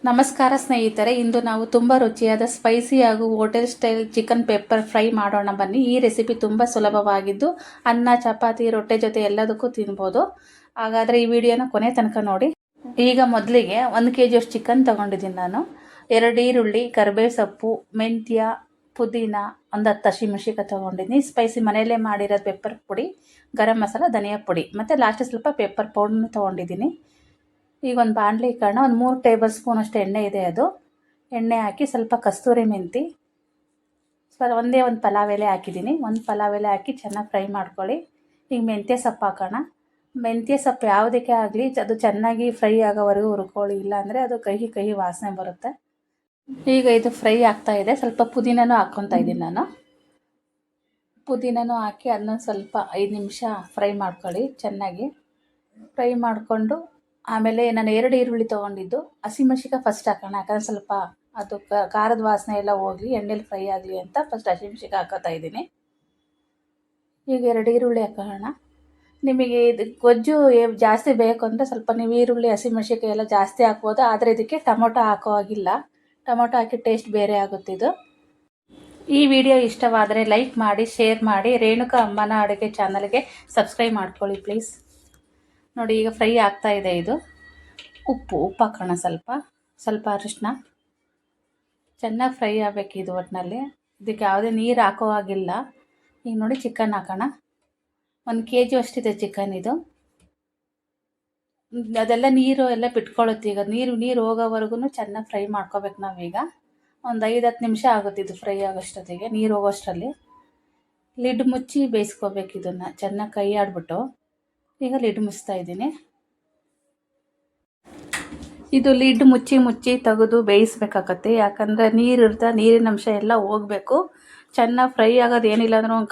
ನಮಸ್ಕಾರ ಸ್ನೇಹಿತರೆ, ಇಂದು ನಾವು ತುಂಬ ರುಚಿಯಾದ ಸ್ಪೈಸಿ ಹಾಗೂ hotel style chicken pepper fry ಮಾಡೋಣ ಬನ್ನಿ. ಈ ರೆಸಿಪಿ ತುಂಬ ಸುಲಭವಾಗಿದ್ದು ಅನ್ನ, ಚಪಾತಿ, ರೊಟ್ಟೆ ಜೊತೆ ಎಲ್ಲದಕ್ಕೂ ತಿನ್ಬೋದು. ಹಾಗಾದರೆ ಈ ವಿಡಿಯೋನ ಕೊನೆ ತನಕ ನೋಡಿ. ಈಗ ಮೊದಲಿಗೆ 1 kg ಅಷ್ಟು ಚಿಕನ್ ತೊಗೊಂಡಿದ್ದೀನಿ ನಾನು. 2 ಈರುಳ್ಳಿ, ಕರಿಬೇವು ಸೊಪ್ಪು, ಮೆಂತ್ಯ, ಪುದೀನ, ಒಂದು 10 ಹಸಿಮೆಣಸಿನಕಾಯಿ ತೊಗೊಂಡಿದ್ದೀನಿ. ಸ್ಪೈಸಿ ಮನೆಯಲ್ಲೇ ಮಾಡಿರೋದು ಪೆಪ್ಪರ್ ಪುಡಿ, ಗರಂ ಮಸಾಲ, ಧನಿಯಾ ಪುಡಿ ಮತ್ತು ಲಾಸ್ಟ್ ಸ್ವಲ್ಪ ಪೆಪ್ಪರ್ ಪೌಡ್ರನ್ನ ತೊಗೊಂಡಿದ್ದೀನಿ. ಈಗ ಒಂದು ಬಾಣಲಿ ಇಕ್ಕೋಣ. ಒಂದು 3 ಟೇಬಲ್ ಸ್ಪೂನ್ ಅಷ್ಟು ಎಣ್ಣೆ ಇದೆ. ಅದು ಎಣ್ಣೆ ಹಾಕಿ ಸ್ವಲ್ಪ ಕಸ್ತೂರಿ ಮೆಂತಿ, ಒಂದೇ ಒಂದು ಪಲಾವ್ ಎಲೆ ಹಾಕಿದ್ದೀನಿ. ಒಂದು ಪಲಾವ್ ಎಲೆ ಹಾಕಿ ಚೆನ್ನಾಗಿ ಫ್ರೈ ಮಾಡ್ಕೊಳ್ಳಿ. ಈಗ ಮೆಂತ್ಯ ಸೊಪ್ಪು ಹಾಕೋಣ. ಮೆಂತ್ಯ ಸೊಪ್ಪು ಯಾವುದಕ್ಕೆ ಆಗಲಿ ಅದು ಚೆನ್ನಾಗಿ ಫ್ರೈ ಆಗೋವರೆಗೂ ಹುರ್ಕೊಳ್ಳಿ, ಇಲ್ಲಾಂದರೆ ಅದು ಕಹಿ ವಾಸನೆ ಬರುತ್ತೆ. ಈಗ ಇದು ಫ್ರೈ ಆಗ್ತಾ ಇದೆ. ಸ್ವಲ್ಪ ಪುದೀನನೂ ಹಾಕ್ಕೊತಾ ಇದ್ದೀನಿ ನಾನು. ಪುದೀನನೂ ಹಾಕಿ ಅದನ್ನ ಸ್ವಲ್ಪ 5 ನಿಮಿಷ ಫ್ರೈ ಮಾಡ್ಕೊಳ್ಳಿ. ಚೆನ್ನಾಗಿ ಫ್ರೈ ಮಾಡಿಕೊಂಡು ಆಮೇಲೆ ನಾನು 2 ಈರುಳ್ಳಿ ತೊಗೊಂಡಿದ್ದು. ಹಸಿಮೆಣ್ಸಿಕಾಯಿ ಫಸ್ಟ್ ಹಾಕೋಣ, ಯಾಕಂದರೆ ಸ್ವಲ್ಪ ಅದು ಖಾರದ ವಾಸನೆ ಎಲ್ಲ ಹೋಗಲಿ, ಎಣ್ಣೆಲಿ ಫ್ರೈ ಆಗಲಿ ಅಂತ ಫಸ್ಟ್ ಹಸಿಮೆಣ್ಸಿಕಾಯಿ ಹಾಕೋತಾ ಇದ್ದೀನಿ. ಈಗ 2 ಈರುಳ್ಳಿ ಹಾಕೋಣ. ನಿಮಗೆ ಇದು ಗೊಜ್ಜು ಜಾಸ್ತಿ ಬೇಕು ಅಂದರೆ ಸ್ವಲ್ಪ ನೀವು ಈರುಳ್ಳಿ, ಹಸಿಮೆಣ್ಸಿಕಾಯಿ ಎಲ್ಲ ಜಾಸ್ತಿ ಹಾಕ್ಬೋದು. ಆದರೆ ಇದಕ್ಕೆ ಟೊಮೊಟೊ ಹಾಕೋ ಹಾಗಿಲ್ಲ. ಟೊಮೊಟೊ ಹಾಕಿ ಟೇಸ್ಟ್ ಬೇರೆ ಆಗುತ್ತಿದ್ದು. ಈ ವಿಡಿಯೋ ಇಷ್ಟವಾದರೆ ಲೈಕ್ ಮಾಡಿ, ಶೇರ್ ಮಾಡಿ. ರೇಣುಕಾ ಅಮ್ಮನ ಅಡುಗೆ ಚಾನಲ್ಗೆ ಸಬ್ಸ್ಕ್ರೈಬ್ ಮಾಡ್ಕೊಳ್ಳಿ ಪ್ಲೀಸ್. ನೋಡಿ ಈಗ ಫ್ರೈ ಆಗ್ತಾ ಇದೆ. ಇದು ಉಪ್ಪು ಹಾಕೋಣ, ಸ್ವಲ್ಪ ಅರಿಶಿನ. ಚೆನ್ನಾಗಿ ಫ್ರೈ ಆಗಬೇಕು ಇದು ಒಟ್ಟಿನಲ್ಲಿ. ಇದಕ್ಕೆ ಯಾವುದೇ ನೀರು ಹಾಕೋ ಹಾಗಿಲ್ಲ. ಈಗ ನೋಡಿ ಚಿಕನ್ ಹಾಕೋಣ. 1 kg ಅಷ್ಟಿದೆ ಚಿಕನ್. ಇದು ಅದೆಲ್ಲ ನೀರು ಎಲ್ಲ ಬಿಟ್ಕೊಳ್ಳುತ್ತೆ. ಈಗ ನೀರು ಹೋಗೋವರೆಗೂ ಚೆನ್ನಾಗಿ ಫ್ರೈ ಮಾಡ್ಕೋಬೇಕು ನಾವೀಗ. ಒಂದು 5-10 ನಿಮಿಷ ಆಗುತ್ತೆ ಇದು ಫ್ರೈ ಆಗೋಷ್ಟೊತ್ತಿಗೆ. ನೀರು ಹೋಗೋಷ್ಟರಲ್ಲಿ ಲಿಡ್ ಮುಚ್ಚಿ ಬೇಯಿಸ್ಕೋಬೇಕು ಇದನ್ನು ಚೆನ್ನಾಗಿ ಕೈ ಆಡ್ಬಿಟ್ಟು. ಈಗ ಲಿಡ್ ಮುಚ್ತಾ ಇದ್ದೀನಿ. ಇದು ಲಿಡ್ ಮುಚ್ಚಿ ತೆಗೆದು ಬೇಯಿಸ್ಬೇಕಾಗತ್ತೆ. ಯಾಕಂದರೆ ನೀರಿನ ಅಂಶ ಎಲ್ಲ ಹೋಗಬೇಕು. ಚೆನ್ನಾಗಿ ಫ್ರೈ ಆಗೋದು ಏನಿಲ್ಲ ಅಂದ್ರೆ ಒಂದು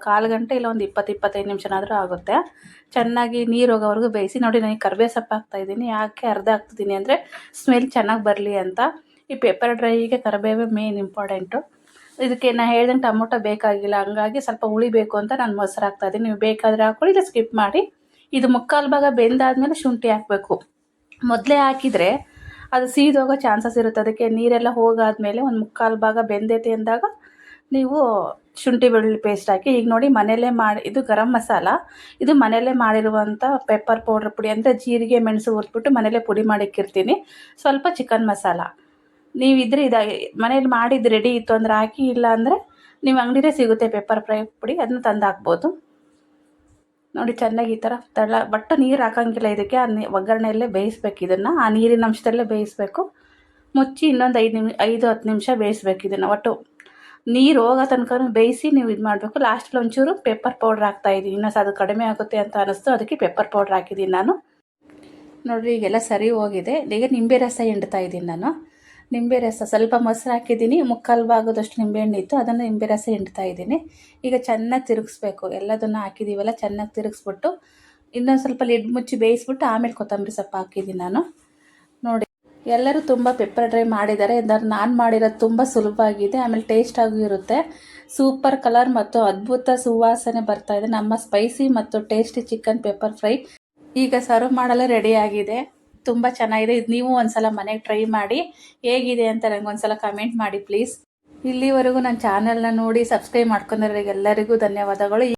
ಕಾಲು ಗಂಟೆ ಇಲ್ಲ ಒಂದು 20-25 ನಿಮಿಷನಾದರೂ ಆಗುತ್ತೆ. ಚೆನ್ನಾಗಿ ನೀರು ಹೋಗೋವರೆಗೂ ಬೇಯಿಸಿ. ನೋಡಿ ನಾನು ಕರಿಬೇವು ಸೊಪ್ಪು ಹಾಕ್ತಾಯಿದ್ದೀನಿ. ಯಾಕೆ ಅರ್ಧ ಹಾಕ್ತಿದ್ದೀನಿ ಅಂದರೆ ಸ್ಮೆಲ್ ಚೆನ್ನಾಗಿ ಬರಲಿ ಅಂತ. ಈ ಪೆಪ್ಪರ್ ಡ್ರೈಗೆ ಕರಿಬೇವು ಮೇನ್ ಇಂಪಾರ್ಟೆಂಟು. ಇದಕ್ಕೆ ನಾನು ಹೇಳ್ದಂಗೆ ಟೊಮೊಟೊ ಬೇಕಾಗಿಲ್ಲ, ಹಂಗಾಗಿ ಸ್ವಲ್ಪ ಉಳಿಬೇಕು ಅಂತ ನಾನು ಮೊಸರು ಹಾಕ್ತಾಯಿದ್ದೀನಿ. ನೀವು ಬೇಕಾದರೆ ಹಾಕ್ಕೊಳ್ಳಿ, ಇಲ್ಲ ಸ್ಕಿಪ್ ಮಾಡಿ. ಇದು ಮುಕ್ಕಾಲು ಭಾಗ ಬೆಂದಾದಮೇಲೆ ಶುಂಠಿ ಹಾಕಬೇಕು. ಮೊದಲೇ ಹಾಕಿದರೆ ಅದು ಸೀದೋಗೋ ಚಾನ್ಸಸ್ ಇರುತ್ತೆ. ಅದಕ್ಕೆ ನೀರೆಲ್ಲ ಹೋಗಾದ್ಮೇಲೆ ಒಂದು ಮುಕ್ಕಾಲು ಭಾಗ ಬೆಂದೈತೆ ಅಂದಾಗ ನೀವು ಶುಂಠಿ ಬೆಳ್ಳುಳ್ಳಿ ಪೇಸ್ಟ್ ಹಾಕಿ. ಈಗ ನೋಡಿ ಮನೆಯಲ್ಲೇ ಇದು ಗರಂ ಮಸಾಲ. ಇದು ಮನೆಯಲ್ಲೇ ಮಾಡಿರುವಂಥ ಪೆಪ್ಪರ್ ಪೌಡ್ರ್ ಪುಡಿ, ಅಂದರೆ ಜೀರಿಗೆ ಮೆಣಸು ಹುರಿದ್ಬಿಟ್ಟು ಮನೆಯಲ್ಲೇ ಪುಡಿ ಮಾಡಿಕ್ಕಿರ್ತೀನಿ. ಸ್ವಲ್ಪ ಚಿಕನ್ ಮಸಾಲ. ನೀವಿದ್ರೆ ಮನೇಲಿ ಮಾಡಿದ್ದು ರೆಡಿ ಇತ್ತು ಅಂದರೆ ಹಾಕಿ, ಇಲ್ಲ ಅಂದರೆ ನೀವು ಅಂಗಡಿಲೇ ಸಿಗುತ್ತೆ ಪೆಪ್ಪರ್ ಫ್ರೈ ಪುಡಿ, ಅದನ್ನ ತಂದು ಹಾಕ್ಬೋದು. ನೋಡಿ ಚೆನ್ನಾಗಿ ಈ ಥರ ಬಟ್ಟು ನೀರು ಹಾಕೋಂಗಿಲ್ಲ ಇದಕ್ಕೆ. ಒಗ್ಗರಣೆಯಲ್ಲೇ ಬೇಯಿಸ್ಬೇಕು ಇದನ್ನು. ಆ ನೀರಿನ ಅಂಶದಲ್ಲೇ ಬೇಯಿಸ್ಬೇಕು. ಮುಚ್ಚಿ ಇನ್ನೊಂದು 5-10 ನಿಮಿಷ ಬೇಯಿಸ್ಬೇಕು ಇದನ್ನು. ಒಟ್ಟು ನೀರು ಹೋಗೋ ತನಕ ಬೇಯಿಸಿ ನೀವು ಇದು ಮಾಡಬೇಕು. ಲಾಸ್ಟಲ್ಲಿ ಒಂಚೂರು ಪೆಪ್ಪರ್ ಪೌಡ್ರ್ ಹಾಕ್ತಾಯಿದ್ದೀನಿ. ಇನ್ನೂ ಅದು ಕಡಿಮೆ ಆಗುತ್ತೆ ಅಂತ ಅನ್ನಿಸ್ತು, ಅದಕ್ಕೆ ಪೆಪ್ಪರ್ ಪೌಡ್ರ್ ಹಾಕಿದ್ದೀನಿ ನಾನು. ನೋಡಿರಿ ಈಗೆಲ್ಲ ಸರಿ ಹೋಗಿದೆ. ಈಗ ನಿಂಬೆ ರಸ ಹಿಂಡ್ತಾ ಇದ್ದೀನಿ ನಾನು. ನಿಂಬೆ ರಸ ಸ್ವಲ್ಪ ಮೊಸರು ಹಾಕಿದ್ದೀನಿ. ಮುಕ್ಕಾಲು ಭಾಗದಷ್ಟು ನಿಂಬೆಹಣ್ಣು ಇತ್ತು, ಅದನ್ನು ನಿಂಬೆ ರಸ ಹಿಂಡ್ತಾ ಇದ್ದೀನಿ. ಈಗ ಚೆನ್ನಾಗಿ ತಿರುಗಿಸ್ಬೇಕು. ಎಲ್ಲದನ್ನು ಹಾಕಿದ್ದೀವಲ್ಲ, ಚೆನ್ನಾಗಿ ತಿರುಗಿಸ್ಬಿಟ್ಟು ಇನ್ನೊಂದು ಸ್ವಲ್ಪ ಲಿಡ್ ಮುಚ್ಚಿ ಬೇಯಿಸ್ಬಿಟ್ಟು ಆಮೇಲೆ ಕೊತ್ತಂಬರಿ ಸೊಪ್ಪು ಹಾಕಿದ್ದೀನಿ ನಾನು. ನೋಡಿ ಎಲ್ಲರೂ ತುಂಬ ಪೆಪ್ಪರ್ ಡ್ರೈ ಮಾಡಿದ್ದಾರೆ. ನಾನು ಮಾಡಿರೋದು ತುಂಬ ಸುಲಭವಾಗಿದೆ, ಆಮೇಲೆ ಟೇಸ್ಟಾಗೂ ಇರುತ್ತೆ. ಸೂಪರ್ ಕಲರ್ ಮತ್ತು ಅದ್ಭುತ ಸುವಾಸನೆ ಬರ್ತಾ ಇದೆ ನಮ್ಮ ಸ್ಪೈಸಿ ಮತ್ತು ಟೇಸ್ಟಿ ಚಿಕನ್ ಪೆಪ್ಪರ್ ಫ್ರೈ. ಈಗ ಸರ್ವ್ ಮಾಡಲು ರೆಡಿಯಾಗಿದೆ. ತುಂಬ ಚೆನ್ನಾಗಿದೆ. ಇದು ನೀವು ಒಂದ್ಸಲ ಮನೆಗೆ ಟ್ರೈ ಮಾಡಿ ಹೇಗಿದೆ ಅಂತ ನನಗೆ ಒಂದ್ಸಲ ಕಮೆಂಟ್ ಮಾಡಿ ಪ್ಲೀಸ್. ಇಲ್ಲಿವರೆಗೂ ನನ್ನ ಚಾನಲ್ನ ನೋಡಿ ಸಬ್ಸ್ಕ್ರೈಬ್ ಮಾಡ್ಕೊಂಡಿರೋರಿಗೆಲ್ಲರಿಗೂ ಧನ್ಯವಾದಗಳು.